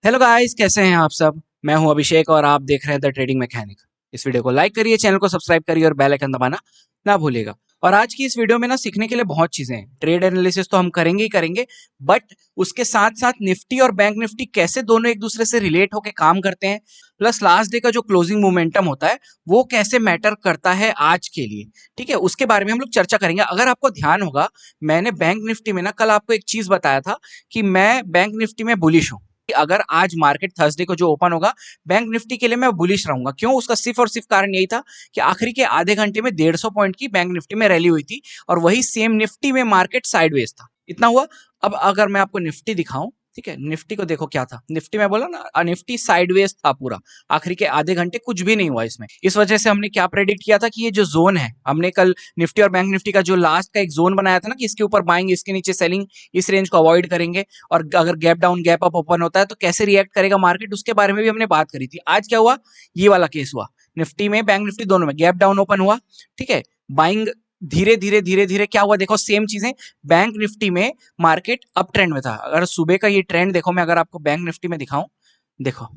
Hello guys, कैसे हैं आप सब। मैं हूं अभिषेक और आप देख रहे हैं द ट्रेडिंग मैकेनिक। इस वीडियो को लाइक करिए, चैनल को सब्सक्राइब करिए और बेल आइकन दबाना ना भूलिएगा। और आज की इस वीडियो में ना सीखने के लिए बहुत चीजें हैं। ट्रेड एनालिसिस तो हम करेंगे ही करेंगे, बट उसके साथ साथ निफ्टी और बैंक निफ्टी कैसे दोनों एक दूसरे से रिलेट होकर काम करते हैं, प्लस लास्ट डे का जो क्लोजिंग मोमेंटम होता है वो कैसे मैटर करता है आज के लिए। ठीक है, उसके बारे में हम लोग चर्चा करेंगे। अगर आपको ध्यान होगा, मैंने बैंक निफ्टी में ना कल आपको एक चीज बताया था कि मैं बैंक निफ्टी में बुलिश हूं। अगर आज मार्केट थर्सडे को जो ओपन होगा, बैंक निफ्टी के लिए मैं बुलिश रहूंगा। क्यों? उसका सिर्फ और सिर्फ कारण यही था कि आखिरी के आधे घंटे में 150 पॉइंट की बैंक निफ्टी में रैली हुई थी और वही सेम निफ्टी में मार्केट साइडवेज था। इतना हुआ। अब अगर मैं आपको निफ्टी दिखाऊं, ठीक है, निफ्टी को देखो क्या था। निफ्टी में बोला ना, निफ्टी साइडवेज था पूरा। आखिरी के आधे घंटे कुछ भी नहीं हुआ इसमें। इस वजह से हमने क्या प्रेडिक्ट किया था कि ये जो जोन है, हमने कल निफ्टी और बैंक निफ्टी का जो लास्ट का एक जोन बनाया था ना कि इसके ऊपर बाइंग, इसके नीचे सेलिंग, इस रेंज को अवॉइड करेंगे। और अगर gap down gap up open होता है तो कैसे रिएक्ट करेगा मार्केट, उसके बारे में भी हमने बात करी थी। आज क्या हुआ? ये वाला केस हुआ। निफ्टी में बैंक निफ्टी दोनों में गैप डाउन ओपन हुआ। ठीक है, बाइंग धीरे धीरे धीरे धीरे क्या हुआ देखो, सेम चीजें। बैंक निफ्टी में मार्केट अप ट्रेंड में था। अगर सुबह का ये ट्रेंड देखो, मैं अगर आपको बैंक निफ्टी में दिखाऊं, देखो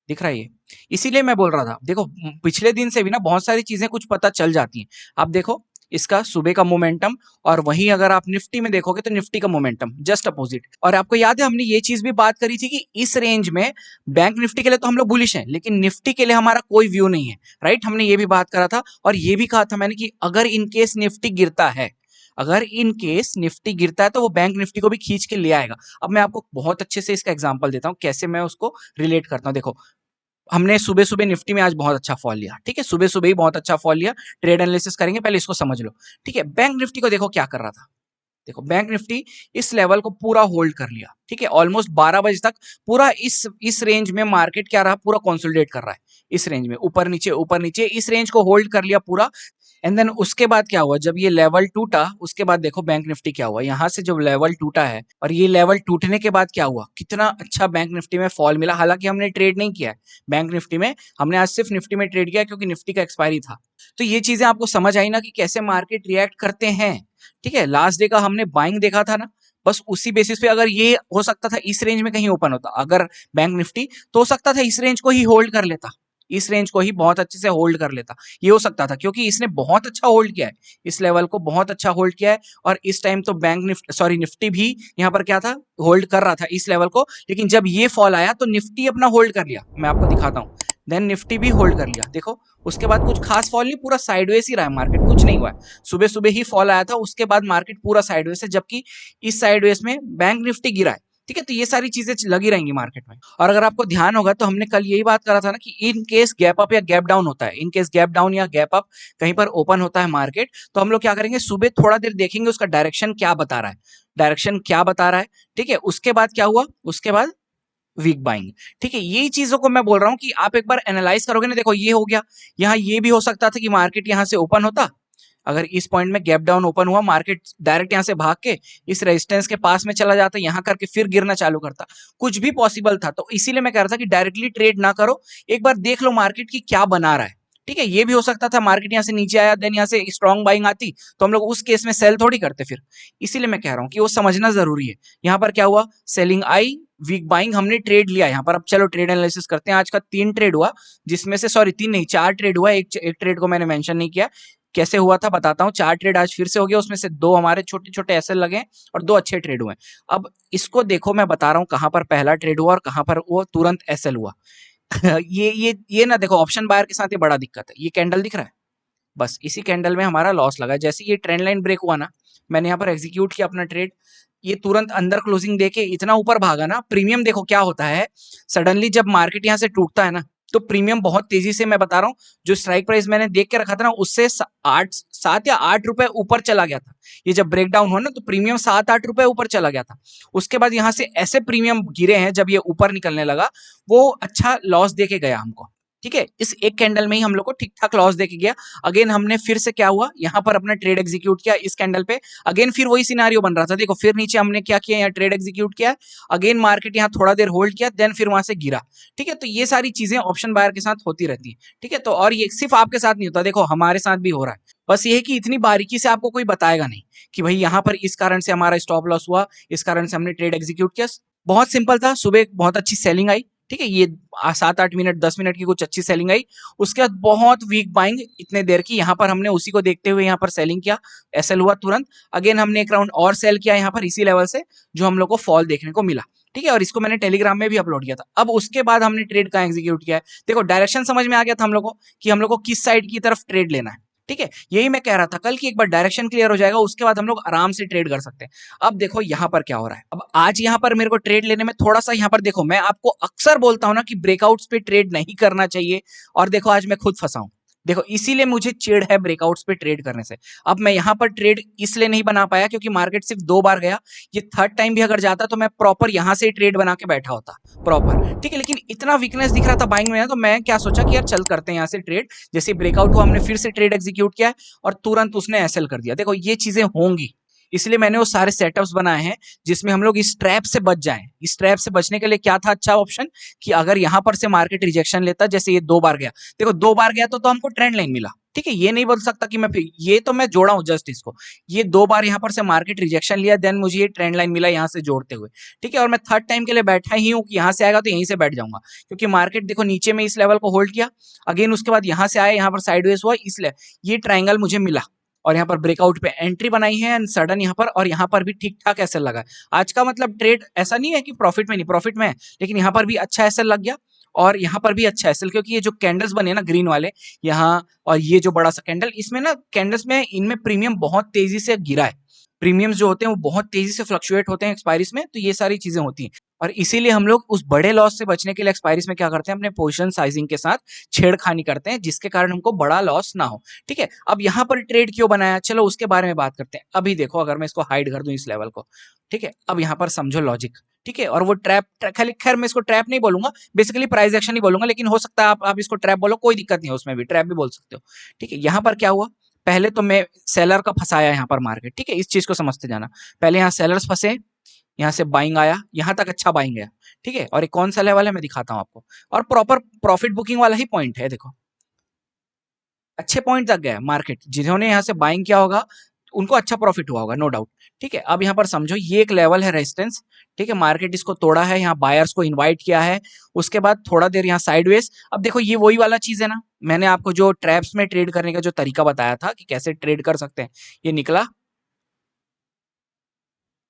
दिख रहा है ये। इसीलिए मैं बोल रहा था, देखो पिछले दिन से भी ना बहुत सारी चीजें कुछ पता चल जाती हैं। आप देखो इसका सुबह का मोमेंटम, और वहीं अगर आप निफ्टी में देखोगे तो निफ्टी का मोमेंटम जस्ट अपोजिट। और आपको याद है हमने ये चीज भी बात करी थी कि इस रेंज में बैंक निफ्टी के लिए तो हम लोग बुलिश हैं, लेकिन निफ्टी के लिए हमारा कोई व्यू नहीं है। राइट, हमने ये भी बात करा था। और ये भी कहा था मैंने कि अगर इन केस निफ्टी गिरता है, अगर इन केस निफ्टी गिरता है तो वो बैंक निफ्टी को भी खींच के ले आएगा। अब मैं आपको बहुत अच्छे से इसका एग्जांपल देता हूं, कैसे मैं उसको रिलेट करता हूं। देखो, हमने सुबह सुबह निफ्टी में आज बहुत अच्छा फॉल लिया। ठीक है, सुबह सुबह ही बहुत अच्छा फॉल लिया। ट्रेड एनालिसिस करेंगे, पहले इसको समझ लो। ठीक है, बैंक निफ्टी को देखो क्या कर रहा था। देखो बैंक निफ्टी इस लेवल को पूरा होल्ड कर लिया। ठीक है, ऑलमोस्ट 12 बजे तक पूरा इस रेंज में मार्केट क्या रहा, पूरा कंसोलिडेट कर रहा है। इस रेंज में ऊपर नीचे इस रेंज को होल्ड कर लिया पूरा। एंड देन उसके बाद क्या हुआ, जब ये लेवल टूटा उसके बाद देखो बैंक निफ्टी क्या हुआ। यहां से जब लेवल टूटा है और ये लेवल टूटने के बाद क्या हुआ, कितना अच्छा बैंक निफ्टी में फॉल मिला। हालांकि हमने ट्रेड नहीं किया है बैंक निफ्टी में, हमने आज सिर्फ निफ्टी में ट्रेड किया क्योंकि निफ्टी का एक्सपायरी था। तो ये चीजें आपको समझ आई ना कि कैसे मार्केट रिएक्ट करते हैं। ठीक है, लास्ट डे का हमने बाइंग देखा था ना, बस उसी बेसिस पे अगर ये हो सकता था इस रेंज में कहीं ओपन होता अगर बैंक निफ्टी, तो हो सकता था इस रेंज को ही होल्ड कर लेता। इस रेंज को ही बहुत अच्छे से होल्ड कर लेता। ये हो सकता था क्योंकि इसने बहुत अच्छा होल्ड किया है, इस लेवल को बहुत अच्छा होल्ड किया है। और इस टाइम तो बैंक निफ्टी सॉरी निफ्टी भी यहाँ पर क्या था, होल्ड कर रहा था इस लेवल को। लेकिन जब ये फॉल आया तो निफ्टी अपना होल्ड कर लिया। मैं आपको दिखाता हूँ। देन निफ्टी भी होल्ड कर लिया। देखो उसके बाद कुछ खास फॉल नहीं, पूरा साइडवेज ही रहा है मार्केट, कुछ नहीं हुआ है। सुबह सुबह ही फॉल आया था, उसके बाद मार्केट पूरा साइडवेज है, जबकि इस साइडवेज में बैंक निफ्टी गिरा है। ठीक है, तो ये सारी चीजें लगी रहेंगी मार्केट में। और अगर आपको ध्यान होगा तो हमने कल यही बात करा था ना कि इन केस गैप अप या गैप डाउन होता है, इन केस गैप डाउन या गैप अप कहीं पर ओपन होता है मार्केट, तो हम लोग क्या करेंगे, सुबह थोड़ा देर देखेंगे उसका डायरेक्शन क्या बता रहा है। डायरेक्शन क्या बता रहा है। ठीक है, उसके बाद क्या हुआ, उसके बाद वीक बाइंग। ठीक है, यही चीजों को मैं बोल रहा हूं कि आप एक बार एनालाइज करोगे ना। देखो ये हो गया, यहाँ ये भी हो सकता था कि मार्केट यहां से ओपन होता, अगर इस पॉइंट में गैप डाउन ओपन हुआ, मार्केट डायरेक्ट यहां से भाग के इस रेजिस्टेंस के पास में चला जाता, यहां करके फिर गिरना चालू करता। कुछ भी पॉसिबल था। तो इसीलिए मैं कह रहा था कि डायरेक्टली ट्रेड ना करो, एक बार देख लो मार्केट की क्या बना रहा है। ठीक है, ये भी हो सकता था मार्केट यहां से नीचे आया, देन यहां से स्ट्रॉन्ग बाइंग आती तो हम लोग उस केस में सेल थोड़ी करते फिर। इसीलिए मैं कह रहा हूं कि वो समझना जरूरी है। यहां पर क्या हुआ, सेलिंग आई, वीक बाइंग, हमने ट्रेड लिया यहाँ पर। अब चलो ट्रेड एनालिसिस करते हैं। आज का 3 ट्रेड हुआ, जिसमें से सॉरी 3 नहीं 4 ट्रेड हुआ। एक ट्रेड को मैंने मेंशन नहीं किया, कैसे हुआ था बताता हूँ। 4 ट्रेड आज फिर से हो गया, उसमें से 2 हमारे छोटे छोटे एसएल लगे और 2 अच्छे ट्रेड हुए। अब इसको देखो, मैं बता रहा हूँ कहां पर पहला ट्रेड हुआ और कहां पर वो तुरंत एसएल हुआ। ये ना देखो, ऑप्शन बायर के साथ ये बड़ा दिक्कत है। ये कैंडल दिख रहा है, बस इसी कैंडल में हमारा लॉस लगा। जैसे ये ट्रेंड लाइन ब्रेक हुआ ना, मैंने यहाँ पर एग्जीक्यूट किया अपना ट्रेड, ये तुरंत अंदर क्लोजिंग देके इतना ऊपर भागा ना। प्रीमियम देखो क्या होता है, सडनली जब मार्केट यहाँ से टूटता है ना, तो प्रीमियम बहुत तेजी से, मैं बता रहा हूँ, जो स्ट्राइक प्राइस मैंने देख के रखा था ना, उससे 7 या 8 रुपए ऊपर चला गया था। ये जब ब्रेकडाउन हुआ ना तो प्रीमियम 7-8 रुपए ऊपर चला गया था। उसके बाद यहाँ से ऐसे प्रीमियम गिरे हैं, जब ये ऊपर निकलने लगा, वो अच्छा लॉस देके गया हमको। ठीक है, इस एक कैंडल में ही हम लोग को ठीक ठाक लॉस देके गया। अगेन हमने फिर से क्या हुआ, यहाँ पर अपना ट्रेड एग्जीक्यूट किया इस कैंडल पे। अगेन फिर वही सिनारियो बन रहा था। देखो फिर नीचे हमने क्या किया, यहाँ ट्रेड एग्जीक्यूट किया, अगेन मार्केट यहाँ थोड़ा देर होल्ड किया, देन फिर वहां से गिरा। ठीक है, तो ये सारी चीजें ऑप्शन बायर के साथ होती रहती है। ठीक है, तो और ये सिर्फ आपके साथ नहीं होता, देखो हमारे साथ भी हो रहा है। बस ये है कि इतनी बारीकी से आपको कोई बताएगा नहीं कि भाई यहाँ पर इस कारण से हमारा स्टॉप लॉस हुआ, इस कारण से हमने ट्रेड एग्जीक्यूट किया। बहुत सिंपल था, सुबह बहुत अच्छी सेलिंग आई, ठीक है, ये 7-8 मिनट 10 मिनट की कुछ अच्छी सेलिंग आई। उसके बाद बहुत वीक बाइंग इतने देर की, यहाँ पर हमने उसी को देखते हुए यहाँ पर सेलिंग किया, एसएल हुआ तुरंत। अगेन हमने एक राउंड और सेल किया यहाँ पर इसी लेवल से, जो हम लोग को फॉल देखने को मिला, ठीक है, और इसको मैंने टेलीग्राम में भी अपलोड किया था। अब उसके बाद हमने ट्रेड कहाँ एग्जीक्यूट किया है, देखो डायरेक्शन समझ में आ गया था हम लोग को कि हम लोग को किस साइड की तरफ ट्रेड लेना है, ठीक है, यही मैं कह रहा था कल की एक बार डायरेक्शन क्लियर हो जाएगा उसके बाद हम लोग आराम से ट्रेड कर सकते हैं। अब देखो यहाँ पर क्या हो रहा है, अब आज यहाँ पर मेरे को ट्रेड लेने में थोड़ा सा यहाँ पर देखो, मैं आपको अक्सर बोलता हूं ना कि ब्रेकआउट्स पे ट्रेड नहीं करना चाहिए, और देखो आज मैं खुद फंसा हूं, देखो इसीलिए मुझे चिढ़ है ब्रेकआउट्स पे ट्रेड करने से। अब मैं यहाँ पर ट्रेड इसलिए नहीं बना पाया क्योंकि मार्केट सिर्फ 2 बार गया, ये थर्ड टाइम भी अगर जाता तो मैं प्रॉपर यहाँ से ट्रेड बना के बैठा होता प्रॉपर, ठीक है, लेकिन इतना वीकनेस दिख रहा था बाइंग में, तो मैं क्या सोचा कि यार चल करते हैं यहाँ से ट्रेड। जैसे ब्रेकआउट हुआ हमने फिर से ट्रेड एग्जीक्यूट किया है और तुरंत उसने एसएल कर दिया। देखो ये चीजें होंगी, इसलिए मैंने वो सारे सेटअप्स बनाए हैं जिसमें हम लोग इस ट्रैप से बच जाएं। इस ट्रैप से बचने के लिए क्या था अच्छा ऑप्शन, कि अगर यहां पर से मार्केट रिजेक्शन लेता, जैसे ये 2 बार गया, देखो 2 बार गया तो हमको ट्रेंड लाइन मिला, ठीक है, ये नहीं बोल सकता कि मैं फिर, ये तो मैं जोड़ा हूं जस्ट इसको, ये 2 बार यहाँ पर से मार्केट रिजेक्शन लिया, देन मुझे ये ट्रेंड लाइन मिला यहाँ से जोड़ते हुए, ठीक है, और मैं थर्ड टाइम के लिए बैठा ही हूँ कि यहाँ से आएगा तो यहीं से बैठ जाऊंगा, क्योंकि मार्केट देखो नीचे में इस लेवल को होल्ड किया, अगेन उसके बाद यहाँ से आया, यहाँ पर साइडवेज हुआ, इसलिए ये ट्राइंगल मुझे मिला और यहाँ पर ब्रेकआउट पे एंट्री बनाई है एंड सडन यहाँ पर, और यहाँ पर भी ठीक ठाक एसएल लगा है। आज का मतलब ट्रेड ऐसा नहीं है कि प्रॉफिट में नहीं, प्रॉफिट में है, लेकिन यहाँ पर भी अच्छा एसएल लग गया और यहाँ पर भी अच्छा एसएल, क्योंकि ये जो कैंडल्स बने ना ग्रीन वाले यहाँ, और ये जो बड़ा सा कैंडल, इसमें ना कैंडल्स में इनमें प्रीमियम बहुत तेजी से गिरा है। प्रीमियम्स जो होते हैं वो बहुत तेजी से फ्लक्चुएट होते हैं एक्सपायरीज में, तो ये सारी चीजें होती हैं, और इसीलिए हम लोग उस बड़े लॉस से बचने के लिए एक्सपायरीज में क्या करते हैं, अपने पोजीशन साइजिंग के साथ छेड़खानी करते हैं, जिसके कारण हमको बड़ा लॉस ना हो, ठीक है। अब यहाँ पर ट्रेड क्यों बनाया, चलो उसके बारे में बात करते हैं। अभी देखो अगर मैं इसको हाइड कर दूं इस लेवल को, ठीक है, अब यहाँ पर समझो लॉजिक, ठीक है, और वो ट्रैप, खैर मैं इसको ट्रैप नहीं बोलूंगा, बेसिकली प्राइस एक्शन ही बोलूंगा, लेकिन हो सकता है आप इसको ट्रैप बोलो, कोई दिक्कत नहीं है, उसमें भी ट्रैप भी बोल सकते हो, ठीक है। यहाँ पर क्या हुआ, पहले तो मैं सेलर का फंसाया यहाँ पर मार्केट, ठीक है, इस चीज को समझते जाना, पहले यहाँ सेलर्स फंसे, यहाँ से बाइंग आया, यहाँ तक अच्छा बाइंग गया, ठीक है, और एक कौन सा लेवल है मैं दिखाता हूँ आपको, और प्रॉपर प्रॉफिट बुकिंग वाला ही पॉइंट है, देखो अच्छे पॉइंट तक गया मार्केट, जिन्होंने यहाँ से बाइंग किया होगा उनको अच्छा प्रॉफिट हुआ होगा, नो डाउट, ठीक है। अब यहाँ पर समझो ये एक लेवल है रेजिस्टेंस, ठीक है, मार्केट इसको तोड़ा है, यहाँ बायर्स को इनवाइट किया है, उसके बाद थोड़ा देर यहाँ साइडवेज। अब देखो ये वही वाला चीज है ना, मैंने आपको जो ट्रैप्स में ट्रेड करने का जो तरीका बताया था कि कैसे ट्रेड कर सकते हैं, ये निकला,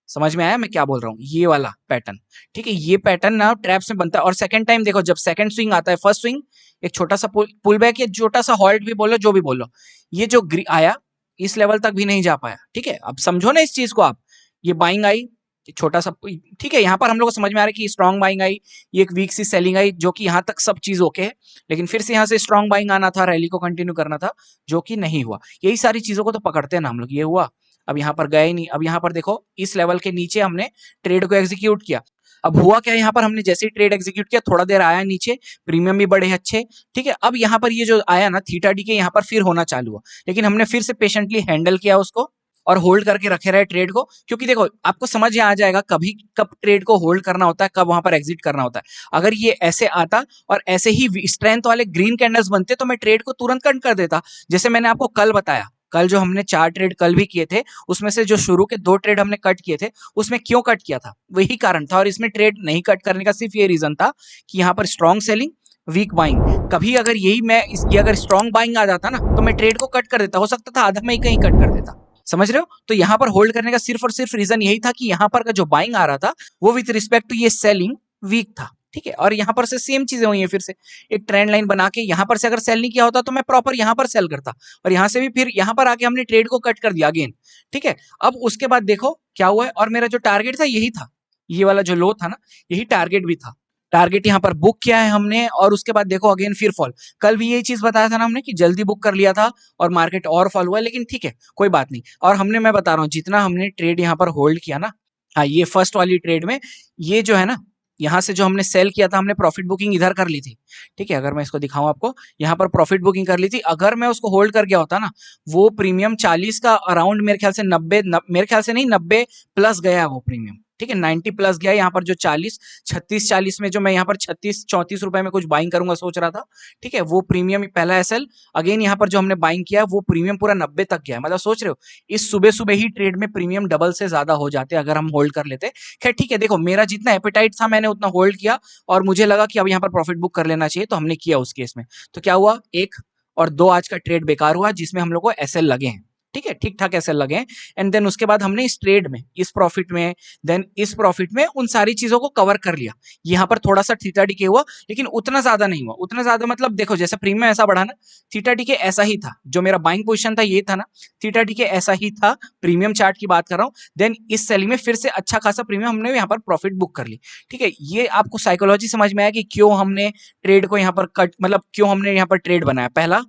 समझ में आया मैं क्या बोल रहा हूँ, ये वाला पैटर्न, ठीक है, ये पैटर्न ना ट्रैप्स में बनता है। और सेकंड टाइम देखो जब सेकंड स्विंग आता है, फर्स्ट स्विंग एक छोटा सा पुल बैक या छोटा सा हॉल्ट भी बोलो, जो भी बोलो, ये जो आया इस लेवल तक भी नहीं जा पाया, ठीक है, अब समझो ना इस चीज को आप, ये बाइंग आई छोटा सा, ठीक है, यहाँ पर हम लोग को समझ में आ रहा है कि स्ट्रॉन्ग बाइंग आई, ये एक वीक सी सेलिंग आई, जो कि यहाँ तक सब चीज ओके है, लेकिन फिर से यहाँ से स्ट्रॉन्ग बाइंग आना था, रैली को कंटिन्यू करना था, जो कि नहीं हुआ। यही सारी चीजों को तो पकड़ते हैं ना हम लोग, ये हुआ, अब यहाँ पर गए ही नहीं। अब यहाँ पर देखो इस लेवल के नीचे हमने ट्रेड को एग्जीक्यूट किया, अब हुआ क्या, यहाँ पर हमने जैसे ही ट्रेड एग्जीक्यूट किया थोड़ा देर आया नीचे, प्रीमियम भी बड़े अच्छे, ठीक है। अब यहाँ पर ये जो आया ना थीटा डी के, यहाँ पर फिर होना चालू हुआ, लेकिन हमने फिर से पेशेंटली हैंडल किया उसको और होल्ड करके रखे रहे ट्रेड को, क्योंकि देखो आपको समझ आ जाएगा कभी कब ट्रेड को होल्ड करना होता है, कब वहां पर एग्जिट करना होता है। अगर ये ऐसे आता और ऐसे ही स्ट्रेंथ वाले ग्रीन कैंडल्स बनते तो मैं ट्रेड को तुरंत कट कर देता, जैसे मैंने आपको कल बताया, कल जो हमने 4 ट्रेड कल भी किए थे, उसमें से जो शुरू के 2 ट्रेड हमने कट किए थे, उसमें क्यों कट किया था, वही कारण था। और इसमें ट्रेड नहीं कट करने का सिर्फ ये रीजन था कि यहाँ पर स्ट्रॉन्ग सेलिंग वीक बाइंग, कभी अगर यही मैं ये अगर स्ट्रॉन्ग बाइंग आ जाता ना तो मैं ट्रेड को कट कर देता, हो सकता था आधा में ही कहीं कट कर देता, समझ रहे हो। तो यहाँ पर होल्ड करने का सिर्फ और सिर्फ रीजन यही था कि यहाँ पर का जो बाइंग आ रहा था वो विथ रिस्पेक्ट टू ये सेलिंग वीक था, ठीक है। और यहाँ पर से सेम चीजें हुई है, फिर से एक ट्रेंड लाइन बना के यहाँ पर से अगर सेल नहीं किया होता तो मैं प्रॉपर यहाँ पर सेल करता, और यहाँ से भी फिर यहाँ पर आके हमने ट्रेड को कट कर दिया अगेन, ठीक है। अब उसके बाद देखो क्या हुआ है, और मेरा जो टारगेट था यही था, ये वाला जो लो था ना यही टारगेट भी था, टारगेट यहाँ पर बुक किया है हमने, और उसके बाद देखो अगेन फिर फॉल। कल भी यही चीज बताया था ना हमने कि जल्दी बुक कर लिया था और मार्केट और फॉल हुआ है, लेकिन ठीक है कोई बात नहीं। और हमने, मैं बता रहा हूँ जितना हमने ट्रेड यहाँ पर होल्ड किया ना, हाँ ये फर्स्ट वाली ट्रेड में ये जो है ना, यहाँ से जो हमने सेल किया था हमने प्रॉफिट बुकिंग इधर कर ली थी, ठीक है। अगर मैं इसको दिखाऊं आपको, यहाँ पर प्रॉफिट बुकिंग कर ली थी, अगर मैं उसको होल्ड कर गया होता ना, वो प्रीमियम 40 का अराउंड मेरे ख्याल से 90 मेरे ख्याल से नहीं 90 प्लस गया वो प्रीमियम, ठीक है 90 प्लस गया यहाँ पर जो 36 में जो मैं यहाँ पर 36-34 रुपए में कुछ बाइंग करूंगा सोच रहा था, ठीक है वो प्रीमियम पहला एसएल, अगेन यहाँ पर जो हमने बाइंग किया वो प्रीमियम पूरा 90 तक गया है, मतलब सोच रहे हो इस सुबह सुबह ही ट्रेड में प्रीमियम डबल से ज्यादा हो जाते अगर हम होल्ड कर लेते। खैर ठीक है, देखो मेरा जितना एपेटाइट था मैंने उतना होल्ड किया और मुझे लगा कि अब यहाँ पर प्रॉफिट बुक कर लेना चाहिए, तो हमने किया उस केस में। तो क्या हुआ, 1 और 2 आज का ट्रेड बेकार हुआ जिसमें हम लोग को एसएल लगे हैं, ठीक है ठीक ठाक एसएल लगे हैं। एंड देन उसके बाद हमने इस ट्रेड में, इस प्रॉफिट में, देन इस प्रॉफिट में उन सारी चीजों को कवर कर लिया। यहाँ पर थोड़ा सा थीटा डीके हुआ लेकिन उतना ज्यादा नहीं हुआ, उतना ज्यादा मतलब देखो जैसे प्रीमियम ऐसा बढ़ा ना, थीटा डीके ऐसा ही था, जो मेरा बाइंग पोजीशन था ये था ना, थीटा डीके ऐसा ही था, प्रीमियम चार्ट की बात कर रहा हूँ। देन इस सेलिंग में फिर से अच्छा खासा प्रीमियम हमने यहाँ पर प्रॉफिट बुक कर ली, ठीक है। ये आपको साइकोलॉजी समझ में आया कि क्यों हमने ट्रेड को यहाँ पर कट, मतलब क्यों हमने यहाँ पर ट्रेड बनाया। पहला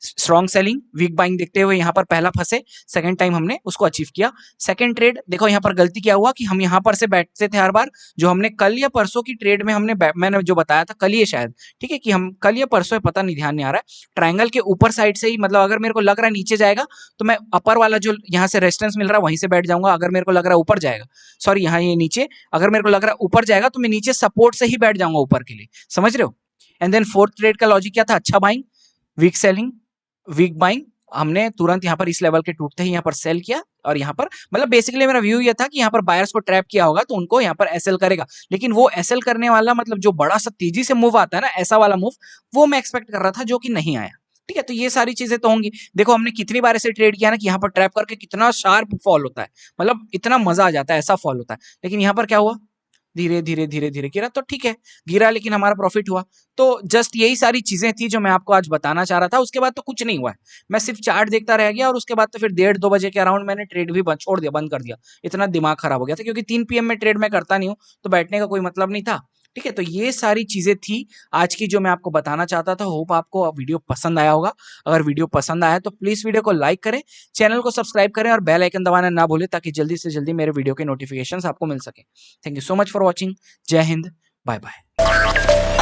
स्ट्रॉन्ग सेलिंग, वीक बाइंग देखते हुए यहाँ पर पहला फंसे, सेकंड टाइम हमने उसको अचीव किया। सेकंड ट्रेड देखो यहाँ पर गलती क्या हुआ कि हम यहाँ पर से बैठते थे हर बार, जो हमने कल या परसों की ट्रेड में मैंने जो बताया था कल ही शायद, ठीक है, कि हम कल या परसों पता नहीं ध्यान नहीं आ रहा है, ट्रायंगल के ऊपर साइड से ही, मतलब अगर मेरे को लग रहा है नीचे जाएगा तो मैं अपर वाला जो यहाँ से रेजिस्टेंस मिल रहा है वहीं से बैठ जाऊंगा, अगर मेरे को लग रहा है ऊपर जाएगा, सॉरी यहाँ ये नीचे, अगर मेरे को लग रहा है ऊपर जाएगा तो मैं नीचे सपोर्ट से ही बैठ जाऊंगा ऊपर के लिए, समझ रहे हो। एंड देन फोर्थ ट्रेड का लॉजिक क्या था, अच्छा buying, week selling, week buying, हमने तुरंत यहाँ पर इस लेवल के टूटते ही यहाँ पर सेल किया और यहाँ पर मतलब बेसिकली मेरा व्यू ये था कि यहाँ पर बायर्स को ट्रैप किया होगा तो उनको यहाँ पर एसएल करेगा, लेकिन वो एसएल करने वाला मतलब जो बड़ा सा तेजी से मूव आता है ना, ऐसा वाला मूव वो मैं एक्सपेक्ट कर रहा था जो कि नहीं आया, ठीक है। तो ये सारी चीजें तो होंगी। देखो हमने कितनी बार ऐसे ट्रेड किया ना कि यहाँ पर ट्रैप करके कितना शार्प फॉल होता है, मतलब इतना मजा आ जाता है, ऐसा फॉल होता है, लेकिन यहाँ पर क्या हुआ, धीरे धीरे धीरे धीरे गिरा, तो ठीक है गिरा लेकिन हमारा प्रॉफिट हुआ। तो जस्ट यही सारी चीजें थी जो मैं आपको आज बताना चाह रहा था, उसके बाद तो कुछ नहीं हुआ है, मैं सिर्फ चार्ट देखता रह गया और उसके बाद तो फिर 1:30-2 बजे के अराउंड मैंने ट्रेड भी छोड़ दिया, बंद कर दिया, इतना दिमाग खराब हो गया था, क्योंकि 3 PM में ट्रेड मैं करता नहीं हूँ तो बैठने का कोई मतलब नहीं था, ठीक है। तो ये सारी चीजें थी आज की जो मैं आपको बताना चाहता था। होप आपको वीडियो पसंद आया होगा, अगर वीडियो पसंद आया तो प्लीज वीडियो को लाइक करें, चैनल को सब्सक्राइब करें और बेल आइकन दबाना ना भूलें ताकि जल्दी से जल्दी मेरे वीडियो के नोटिफिकेशंस आपको मिल सके। Thank you so much for watching. जय हिंद, बाय बाय।